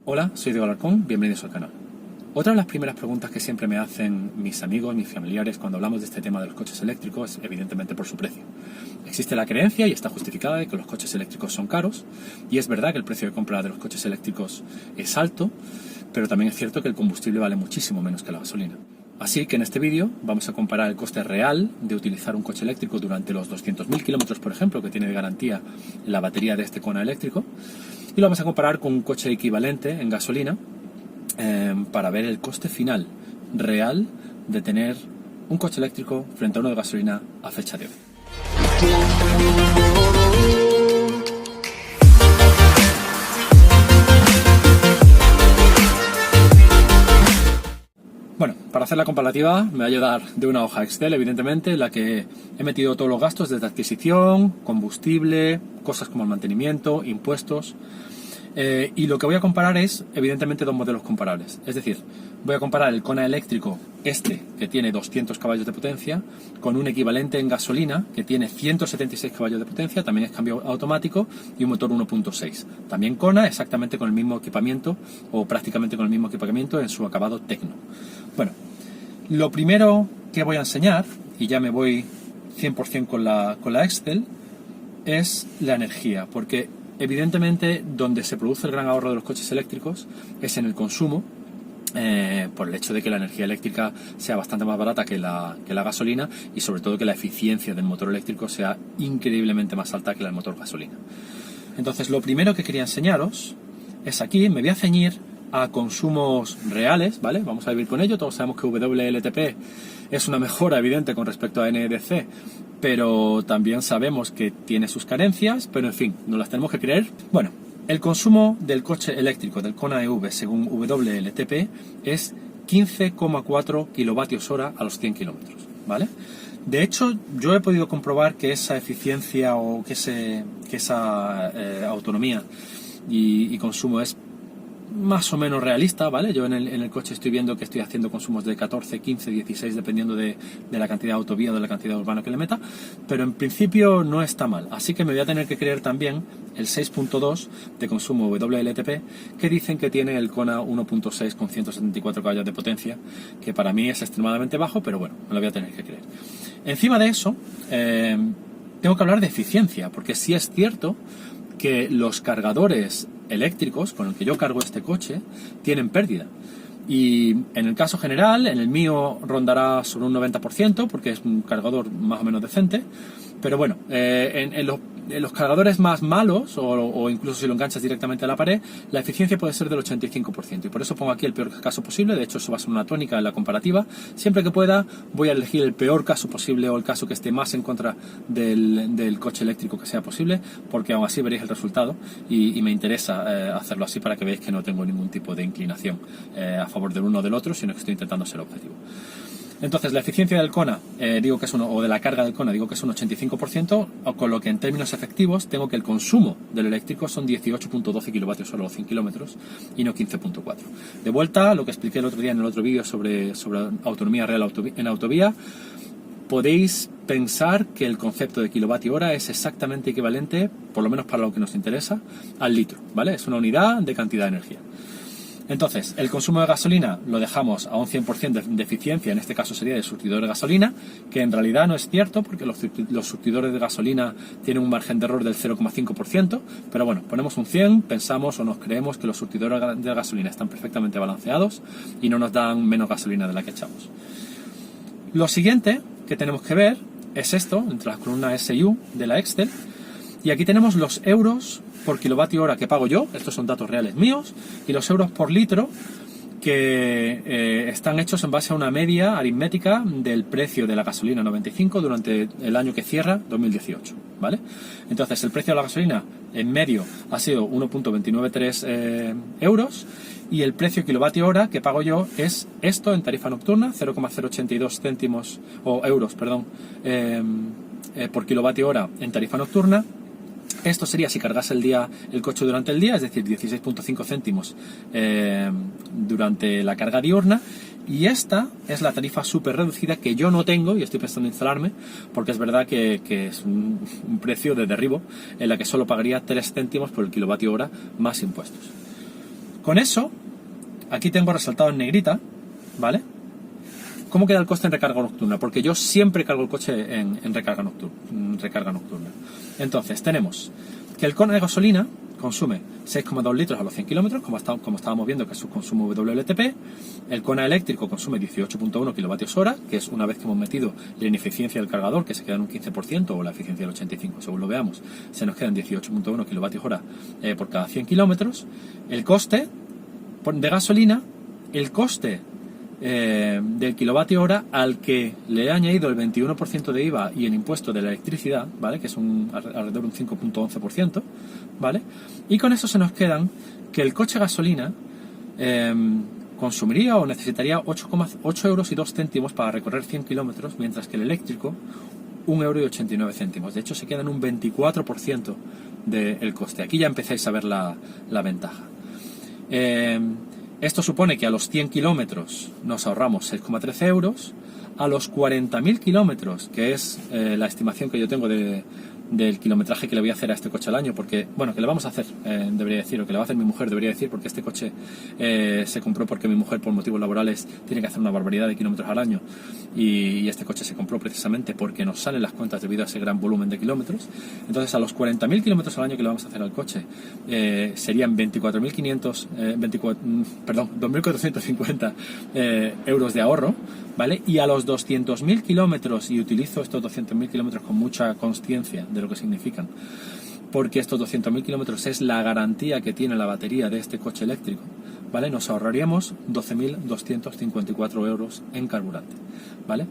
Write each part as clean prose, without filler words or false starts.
Hola, soy Diego Alarcón, bienvenidos al canal. Otra de las primeras preguntas que siempre me hacen mis amigos, mis familiares cuando hablamos de este tema de los coches eléctricos es evidentemente por su precio. Existe la creencia, y está justificada, de que los coches eléctricos son caros, y es verdad que el precio de compra de los coches eléctricos es alto, pero también es cierto que el combustible vale muchísimo menos que la gasolina. Así que en este vídeo vamos a comparar el coste real de utilizar un coche eléctrico durante los 200.000 kilómetros, por ejemplo, que tiene de garantía la batería de este Kona eléctrico, y lo vamos a comparar con un coche equivalente en gasolina para ver el coste final real de tener un coche eléctrico frente a uno de gasolina a fecha de hoy. Bueno, para hacer la comparativa me va a ayudar de una hoja Excel, evidentemente, en la que he metido todos los gastos desde adquisición, combustible, cosas como el mantenimiento, impuestos. Y lo que voy a comparar es, evidentemente, dos modelos comparables. Es decir, voy a comparar el Kona eléctrico, que tiene 200 caballos de potencia, con un equivalente en gasolina, que tiene 176 caballos de potencia, también es cambio automático, y un motor 1.6. También Kona, exactamente con el mismo equipamiento, o prácticamente con el mismo equipamiento en su acabado Tecno. Bueno, lo primero que voy a enseñar, y ya me voy 100% con la Excel, es la energía, porque evidentemente donde se produce el gran ahorro de los coches eléctricos es en el consumo, por el hecho de que la energía eléctrica sea bastante más barata que la gasolina, y sobre todo que la eficiencia del motor eléctrico sea increíblemente más alta que la del motor gasolina. Entonces, lo primero que quería enseñaros es aquí, me voy a ceñir a consumos reales, ¿vale? Vamos a vivir con ello. Todos sabemos que WLTP es una mejora evidente con respecto a NEDC, pero también sabemos que tiene sus carencias, pero en fin, nos las tenemos que creer. Bueno, el consumo del coche eléctrico del Kona EV según WLTP es 15,4 kilovatios hora a los 100 kilómetros, ¿vale? De hecho, yo he podido comprobar que esa eficiencia o que esa autonomía y consumo es más o menos realista, ¿vale? Yo en el coche estoy viendo que estoy haciendo consumos de 14, 15, 16, dependiendo de la cantidad de autovía o de la cantidad de urbano que le meta, pero en principio no está mal. Así que me voy a tener que creer también el 6.2 de consumo WLTP, que dicen que tiene el Kona 1.6 con 174 caballos de potencia, que para mí es extremadamente bajo, pero bueno, me lo voy a tener que creer. Encima de eso, tengo que hablar de eficiencia, porque sí es cierto que los cargadores eléctricos con el que yo cargo este coche tienen pérdida, y en el caso general, en el mío rondará sobre un 90%, porque es un cargador más o menos decente, pero bueno, en los cargadores más malos, o incluso si lo enganchas directamente a la pared, la eficiencia puede ser del 85%, y por eso pongo aquí el peor caso posible. De hecho, eso va a ser una tónica en la comparativa. Siempre que pueda voy a elegir el peor caso posible, o el caso que esté más en contra del coche eléctrico que sea posible, porque aún así veréis el resultado, y me interesa hacerlo así para que veáis que no tengo ningún tipo de inclinación a favor del uno o del otro, sino que estoy intentando ser objetivo. Entonces, la eficiencia del Kona, digo que es o de la carga del Kona, digo que es un 85%, con lo que en términos efectivos tengo que el consumo del eléctrico son 18.12 kilovatios hora a los 100 kilómetros y no 15.4. De vuelta a lo que expliqué el otro día en el otro vídeo sobre autonomía real en autovía, podéis pensar que el concepto de kilovatio hora es exactamente equivalente, por lo menos para lo que nos interesa, al litro, ¿vale? Es una unidad de cantidad de energía. Entonces, el consumo de gasolina lo dejamos a un 100% de eficiencia, en este caso sería de surtidor de gasolina, que en realidad no es cierto, porque los surtidores de gasolina tienen un margen de error del 0,5%, pero bueno, ponemos un 100, pensamos o nos creemos que los surtidores de gasolina están perfectamente balanceados y no nos dan menos gasolina de la que echamos. Lo siguiente que tenemos que ver es esto, entre las columnas SU de la Excel, y aquí tenemos los euros por kilovatio hora que pago yo, estos son datos reales míos, y los euros por litro que están hechos en base a una media aritmética del precio de la gasolina 95 durante el año que cierra 2018, ¿vale? Entonces, el precio de la gasolina en medio ha sido 1.293 euros, y el precio kilovatio hora que pago yo es esto en tarifa nocturna, 0,082 céntimos o euros, perdón, por kilovatio hora en tarifa nocturna. Esto sería si cargase el coche durante el día, es decir, 16,5 céntimos durante la carga diurna. Y esta es la tarifa súper reducida que yo no tengo y estoy pensando en instalarme, porque es verdad que es un precio de derribo en la que solo pagaría 3 céntimos por el kilovatio hora más impuestos. Con eso, aquí tengo resaltado en negrita, ¿vale? ¿Cómo queda el coste en recarga nocturna? Porque yo siempre cargo el coche en recarga nocturna. Entonces, tenemos que el Kona de gasolina consume 6,2 litros a los 100 kilómetros, como estábamos viendo que es su consumo WLTP. El Kona eléctrico consume 18,1 kilovatios hora, que es una vez que hemos metido la ineficiencia del cargador, que se queda en un 15%, o la eficiencia del 85%, según lo veamos, se nos quedan 18,1 kilovatios hora por cada 100 kilómetros. El coste de gasolina, el coste del kilovatio hora al que le he añadido el 21% de IVA y el impuesto de la electricidad, ¿vale? Que es alrededor de un 5,11%, ¿vale? Y con eso se nos quedan que el coche gasolina consumiría o necesitaría 8,8 euros y 2 céntimos para recorrer 100 kilómetros, mientras que el eléctrico 1,89 euros. De hecho, se queda en un 24% del coste. Aquí ya empezáis a ver la ventaja. Esto supone que a los 100 kilómetros nos ahorramos 6,13 euros, a los 40.000 kilómetros, que es la estimación que yo tengo del kilometraje que le voy a hacer a este coche al año, porque, bueno, que le vamos a hacer, debería decir, o que le va a hacer mi mujer, debería decir, porque este coche se compró porque mi mujer, por motivos laborales, tiene que hacer una barbaridad de kilómetros al año, y este coche se compró precisamente porque nos salen las cuentas debido a ese gran volumen de kilómetros. Entonces, a los 40.000 kilómetros al año que le vamos a hacer al coche, serían 2.450 euros de ahorro, ¿vale? Y a los 200.000 kilómetros, y utilizo estos 200.000 kilómetros con mucha consciencia de lo que significan, porque estos 200.000 kilómetros es la garantía que tiene la batería de este coche eléctrico, ¿vale? Nos ahorraríamos 12.254 euros en carburante, ¿vale?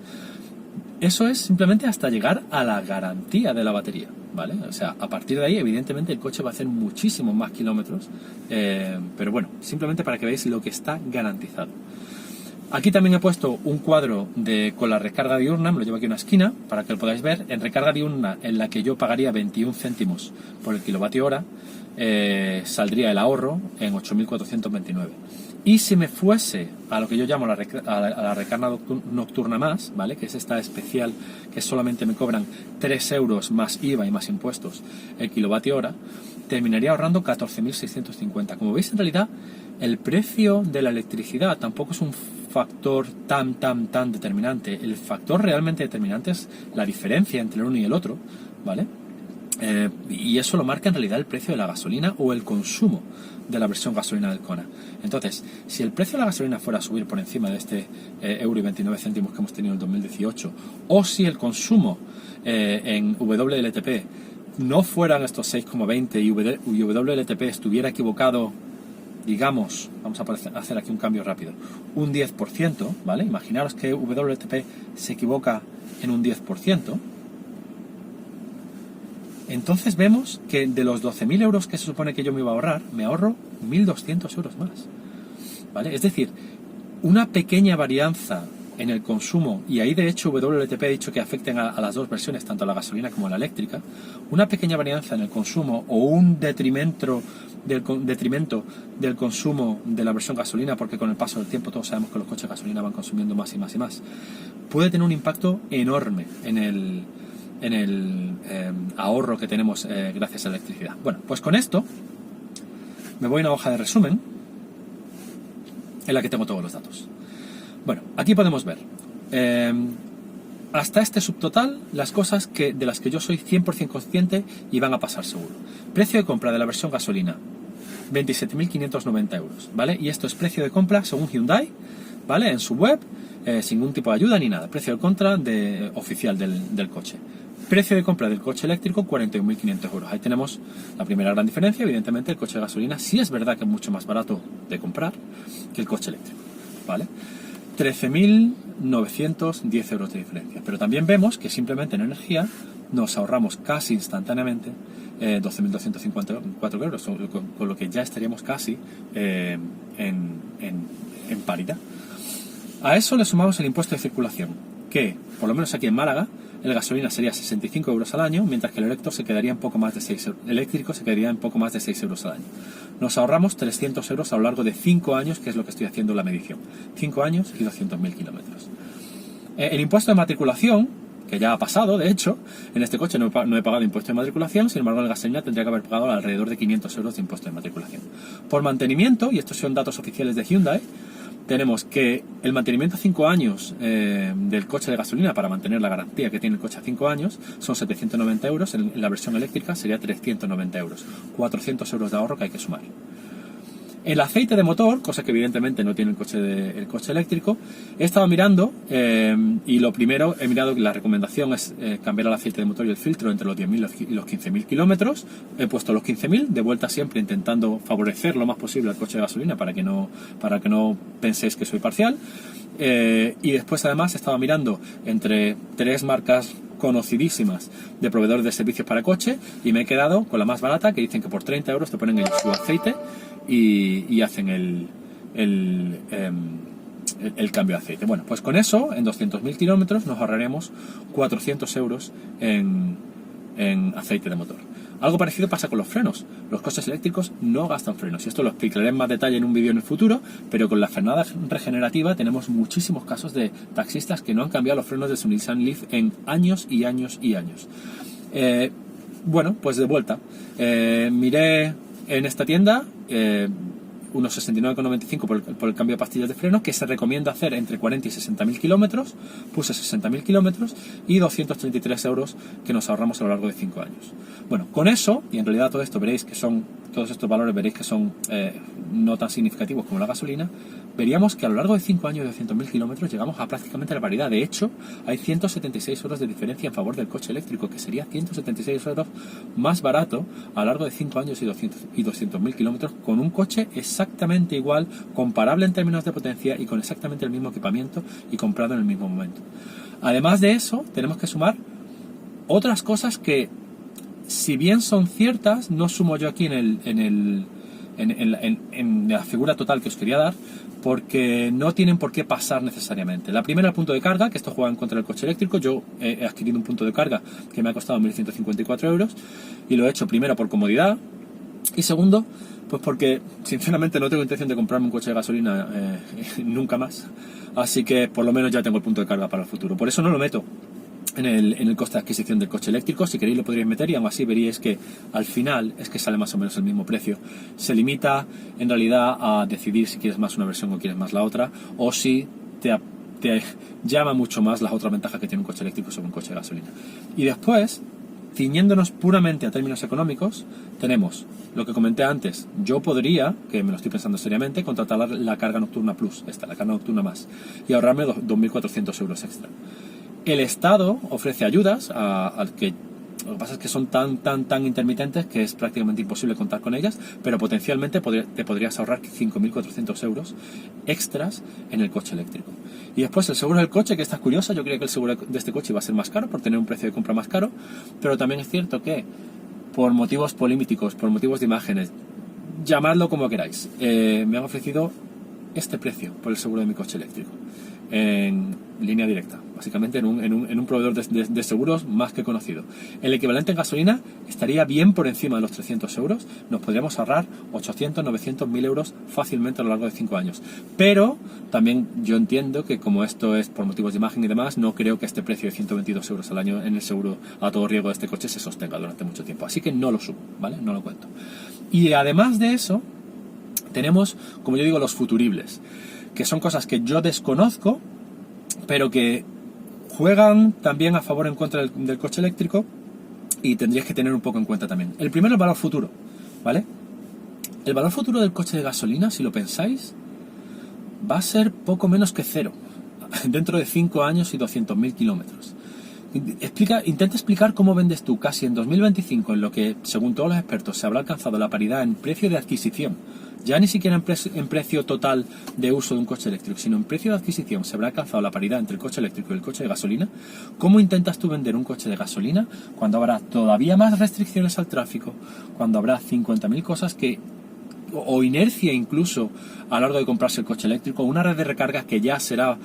Eso es simplemente hasta llegar a la garantía de la batería, ¿vale? O sea, a partir de ahí, evidentemente, el coche va a hacer muchísimos más kilómetros, pero bueno, simplemente para que veáis lo que está garantizado. Aquí también he puesto un cuadro con la recarga diurna, me lo llevo aquí a una esquina para que lo podáis ver. En recarga diurna, en la que yo pagaría 21 céntimos por el kilovatio hora, saldría el ahorro en 8.429. Y si me fuese a lo que yo llamo a la recarga nocturna más, ¿vale? Que es esta especial, que solamente me cobran 3 euros más IVA y más impuestos el kilovatio hora, terminaría ahorrando 14.650. Como veis, en realidad, el precio de la electricidad tampoco es un factor tan determinante. El factor realmente determinante es la diferencia entre el uno y el otro, ¿vale? Y eso lo marca en realidad el precio de la gasolina o el consumo de la versión gasolina del Kona. Entonces, si el precio de la gasolina fuera a subir por encima de este euro y 29 céntimos que hemos tenido en 2018, o si el consumo en WLTP no fueran estos 6,20 y WLTP estuviera equivocado, digamos, vamos a hacer aquí un cambio rápido, un 10%, ¿vale? Imaginaros que WLTP se equivoca en un 10%. Entonces vemos que de los 12.000 euros que se supone que yo me iba a ahorrar, me ahorro 1.200 euros más, ¿vale? Es decir, una pequeña varianza en el consumo, y ahí de hecho WLTP ha dicho que afecten a las dos versiones, tanto a la gasolina como a la eléctrica, una pequeña varianza en el consumo o un detrimento del consumo de la versión gasolina, porque con el paso del tiempo todos sabemos que los coches de gasolina van consumiendo más y más y más, puede tener un impacto enorme en el ahorro que tenemos gracias a la electricidad. Bueno, pues con esto me voy a una hoja de resumen en la que tengo todos los datos. Bueno, aquí podemos ver hasta este subtotal las cosas de las que yo soy 100% consciente y van a pasar seguro. Precio de compra de la versión gasolina, 27.590 euros, ¿vale? Y esto es precio de compra según Hyundai, ¿vale? En su web, sin ningún tipo de ayuda ni nada. Precio de compra oficial del coche. Precio de compra del coche eléctrico, 41.500 euros. Ahí tenemos la primera gran diferencia. Evidentemente, el coche de gasolina sí es verdad que es mucho más barato de comprar que el coche eléctrico, ¿vale? 13.910 euros de diferencia. Pero también vemos que simplemente en energía nos ahorramos casi instantáneamente 12.254 euros, con lo que ya estaríamos casi en paridad. A eso le sumamos el impuesto de circulación, que, por lo menos aquí en Málaga, el gasolina sería 65 euros al año, mientras que el eléctrico se quedaría en poco más de 6 euros al año. Nos ahorramos 300 euros a lo largo de 5 años, que es lo que estoy haciendo la medición. 5 años y 200.000 kilómetros. El impuesto de matriculación, que ya ha pasado, de hecho. En este coche no he pagado impuesto de matriculación, sin embargo en el gasolina tendría que haber pagado alrededor de 500 euros de impuesto de matriculación. Por mantenimiento, y estos son datos oficiales de Hyundai, tenemos que el mantenimiento a 5 años del coche de gasolina, para mantener la garantía que tiene el coche a 5 años, son 790 euros, en la versión eléctrica sería 390 euros, 400 euros de ahorro que hay que sumar. El aceite de motor, cosa que evidentemente no tiene el coche eléctrico, he estado mirando y lo primero he mirado que la recomendación es cambiar el aceite de motor y el filtro entre los 10.000 y los 15.000 kilómetros. He puesto los 15.000, de vuelta siempre intentando favorecer lo más posible al coche de gasolina para que no penséis que soy parcial. Y después además he estado mirando entre 3 marcas conocidísimas de proveedores de servicios para coche y me he quedado con la más barata, que dicen que por 30 euros te ponen su aceite y hacen el cambio de aceite. Bueno, pues con eso, en 200.000 kilómetros, nos ahorraremos 400 euros en aceite de motor. Algo parecido pasa con los frenos. Los coches eléctricos no gastan frenos, y esto lo explicaré en más detalle en un vídeo en el futuro, pero con la frenada regenerativa tenemos muchísimos casos de taxistas que no han cambiado los frenos de su Nissan Leaf en años y años y años. Bueno, pues de vuelta. Miré en esta tienda unos 69,95 por el cambio de pastillas de freno, que se recomienda hacer entre 40 y 60.000 kilómetros. Puse 60.000 kilómetros y 233 euros que nos ahorramos a lo largo de 5 años. Bueno, con eso, y en realidad todo esto veréis que son, todos estos valores veréis que son no tan significativos como la gasolina, veríamos que a lo largo de 5 años de 200.000 kilómetros llegamos a prácticamente la paridad. De hecho, hay 176 euros de diferencia en favor del coche eléctrico, que sería 176 euros más barato a lo largo de 5 años y 200.000 kilómetros, con un coche exactamente igual, comparable en términos de potencia y con exactamente el mismo equipamiento y comprado en el mismo momento. Además de eso, tenemos que sumar otras cosas que, si bien son ciertas, no sumo yo aquí en la figura total que os quería dar, porque no tienen por qué pasar necesariamente. La primera, el punto de carga, que esto juega en contra del coche eléctrico. Yo he adquirido un punto de carga que me ha costado 1.154 euros y lo he hecho primero por comodidad y segundo, pues porque sinceramente no tengo intención de comprarme un coche de gasolina nunca más, así que por lo menos ya tengo el punto de carga para el futuro. Por eso no lo meto en el coste de adquisición del coche eléctrico. Si queréis lo podríais meter y aún así veríais que al final es que sale más o menos el mismo precio. Se limita en realidad a decidir si quieres más una versión o quieres más la otra, o si te llama mucho más las otras ventajas que tiene un coche eléctrico sobre un coche de gasolina. Y después, ciñéndonos puramente a términos económicos, tenemos lo que comenté antes. Yo podría, que me lo estoy pensando seriamente, contratar la carga nocturna plus, la carga nocturna más, y ahorrarme 2.400 euros extra. El Estado ofrece ayudas al que lo que pasa es que son tan intermitentes que es prácticamente imposible contar con ellas, pero potencialmente te podrías ahorrar 5.400 euros extras en el coche eléctrico. Y después el seguro del coche, que esta es curiosa. Yo creía que el seguro de este coche iba a ser más caro por tener un precio de compra más caro, pero también es cierto que por motivos políticos, por motivos de imágenes, llamadlo como queráis, me han ofrecido este precio por el seguro de mi coche eléctrico en línea directa, básicamente en un proveedor de seguros más que conocido. El equivalente en gasolina estaría bien por encima de los 300 euros, nos podríamos ahorrar 800, 900, 1.000 euros fácilmente a lo largo de 5 años. Pero también yo entiendo que, como esto es por motivos de imagen y demás, no creo que este precio de 122 euros al año en el seguro a todo riesgo de este coche se sostenga durante mucho tiempo, así que no lo subo, ¿vale? No lo cuento. Y además de eso, tenemos, como yo digo, los futuribles, que son cosas que yo desconozco, pero que juegan también a favor o en contra del coche eléctrico, y tendríais que tener un poco en cuenta también. El primero, el valor futuro, ¿vale? El valor futuro del coche de gasolina, si lo pensáis, va a ser poco menos que cero dentro de 5 años y 200.000 kilómetros. Intenta explicar cómo vendes tú casi en 2025, en lo que, según todos los expertos, se habrá alcanzado la paridad en precio de adquisición. Ya ni siquiera en precio total de uso de un coche eléctrico, sino en precio de adquisición se habrá alcanzado la paridad entre el coche eléctrico y el coche de gasolina. ¿Cómo intentas tú vender un coche de gasolina cuando habrá todavía más restricciones al tráfico, cuando habrá 50.000 cosas que o inercia incluso a la hora de comprarse el coche eléctrico, una red de recarga que ya será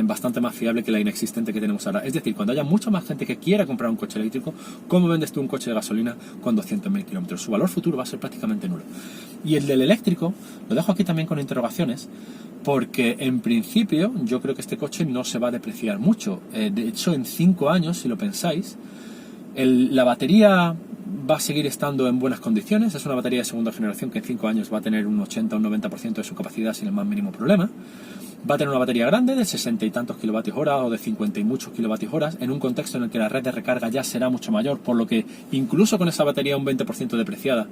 bastante más fiable que la inexistente que tenemos ahora. Es decir, cuando haya mucha más gente que quiera comprar un coche eléctrico, ¿cómo vendes tú un coche de gasolina con 200.000 kilómetros? Su valor futuro va a ser prácticamente nulo. Y el del eléctrico, lo dejo aquí también con interrogaciones, porque en principio yo creo que este coche no se va a depreciar mucho. De hecho, en 5 años, si lo pensáis, la batería va a seguir estando en buenas condiciones. Es una batería de segunda generación que en 5 años va a tener un 80 o un 90% de su capacidad sin el más mínimo problema. Va a tener una batería grande de 60 y tantos kilovatios hora o de 50 y muchos kilovatios horas en un contexto en el que la red de recarga ya será mucho mayor, por lo que incluso con esa batería un 20% depreciada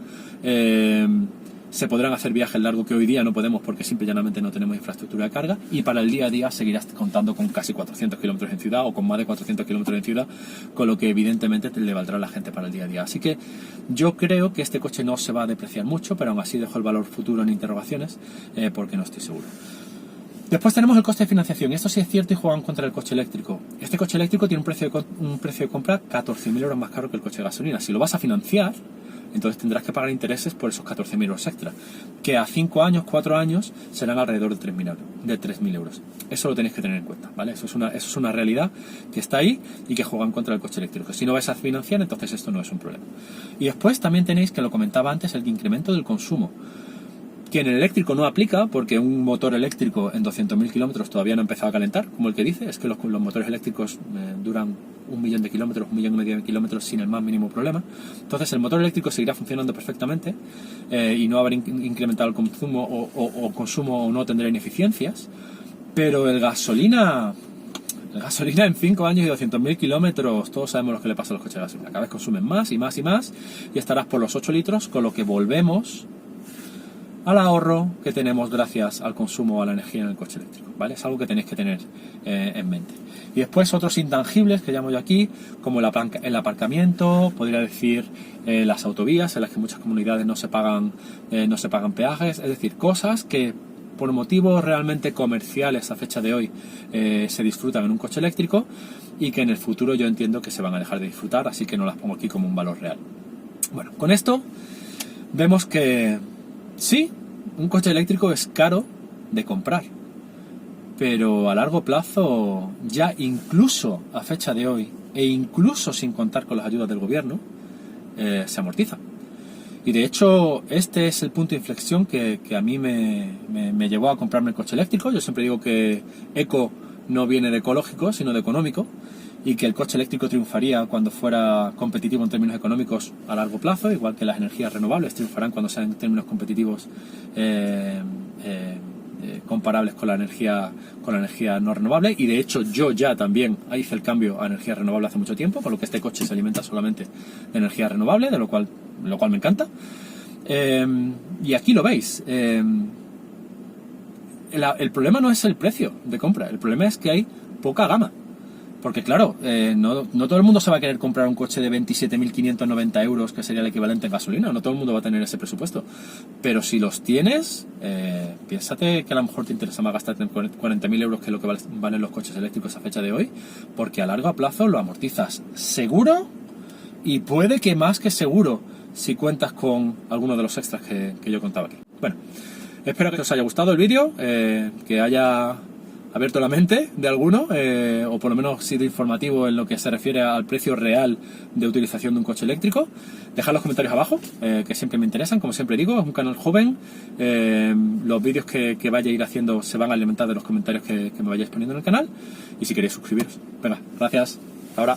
se podrán hacer viajes largos que hoy día no podemos porque simple y llanamente no tenemos infraestructura de carga, y para el día a día seguirás contando con casi 400 kilómetros en ciudad o con más de 400 kilómetros en ciudad, con lo que evidentemente te le valdrá a la gente para el día a día. Así que yo creo que este coche no se va a depreciar mucho, pero aún así dejo el valor futuro en interrogaciones porque no estoy seguro. Después tenemos el coste de financiación. Esto sí es cierto y juegan contra el coche eléctrico. Este coche eléctrico tiene un precio de compra 14.000 euros más caro que el coche de gasolina. Si lo vas a financiar, entonces tendrás que pagar intereses por esos 14.000 euros extra, que a 5 años, 4 años serán alrededor de 3.000 euros. Eso lo tenéis que tener en cuenta, ¿vale? Eso es una realidad que está ahí y que juegan contra el coche eléctrico. Si no vais a financiar, entonces esto no es un problema. Y después también tenéis, que lo comentaba antes, el incremento del consumo, que en el eléctrico no aplica, porque un motor eléctrico en 200.000 kilómetros todavía no ha empezado a calentar, como el que dice. Es que los motores eléctricos duran 1.000.000 de kilómetros, 1.5 millones de kilómetros sin el más mínimo problema. Entonces el motor eléctrico seguirá funcionando perfectamente y no habrá incrementado el consumo o consumo o no tendrá ineficiencias. Pero el gasolina en 5 años y 200.000 kilómetros, todos sabemos lo que le pasa a los coches de gasolina. Cada vez consumen más y más y más y estarás por los 8 litros, con lo que volvemos al ahorro que tenemos gracias al consumo o a la energía en el coche eléctrico, ¿vale? Es algo que tenéis que tener en mente. Y después otros intangibles que llamo yo aquí, como el aparcamiento, podría decir las autovías, en las que muchas comunidades no se pagan peajes, es decir, cosas que por motivos realmente comerciales a fecha de hoy se disfrutan en un coche eléctrico y que en el futuro yo entiendo que se van a dejar de disfrutar, así que no las pongo aquí como un valor real. Bueno, con esto vemos que sí, un coche eléctrico es caro de comprar, pero a largo plazo, ya incluso a fecha de hoy, e incluso sin contar con las ayudas del gobierno, se amortiza. Y de hecho, este es el punto de inflexión que a mí me llevó a comprarme el coche eléctrico. Yo siempre digo que eco no viene de ecológico, sino de económico, y que el coche eléctrico triunfaría cuando fuera competitivo en términos económicos a largo plazo, igual que las energías renovables triunfarán cuando sean en términos competitivos comparables con la energía no renovable. Y de hecho yo ya también hice el cambio a energía renovable hace mucho tiempo, por lo que este coche se alimenta solamente de energía renovable, de lo cual me encanta. Y aquí lo veis. El problema no es el precio de compra, el problema es que hay poca gama. Porque claro, no todo el mundo se va a querer comprar un coche de 27.590 euros, que sería el equivalente en gasolina. No todo el mundo va a tener ese presupuesto. Pero si los tienes, piénsate que a lo mejor te interesa más gastarte en 40.000 euros, que es lo que valen los coches eléctricos a fecha de hoy, porque a largo plazo lo amortizas seguro, y puede que más que seguro si cuentas con alguno de los extras que yo contaba aquí. Bueno, espero que os haya gustado el vídeo, que haya abierto la mente de alguno, o por lo menos sido informativo en lo que se refiere al precio real de utilización de un coche eléctrico. Dejad los comentarios abajo, que siempre me interesan. Como siempre digo, es un canal joven. Los vídeos que vaya a ir haciendo se van a alimentar de los comentarios que me vayáis poniendo en el canal. Y si queréis suscribiros. Venga, gracias. Hasta ahora.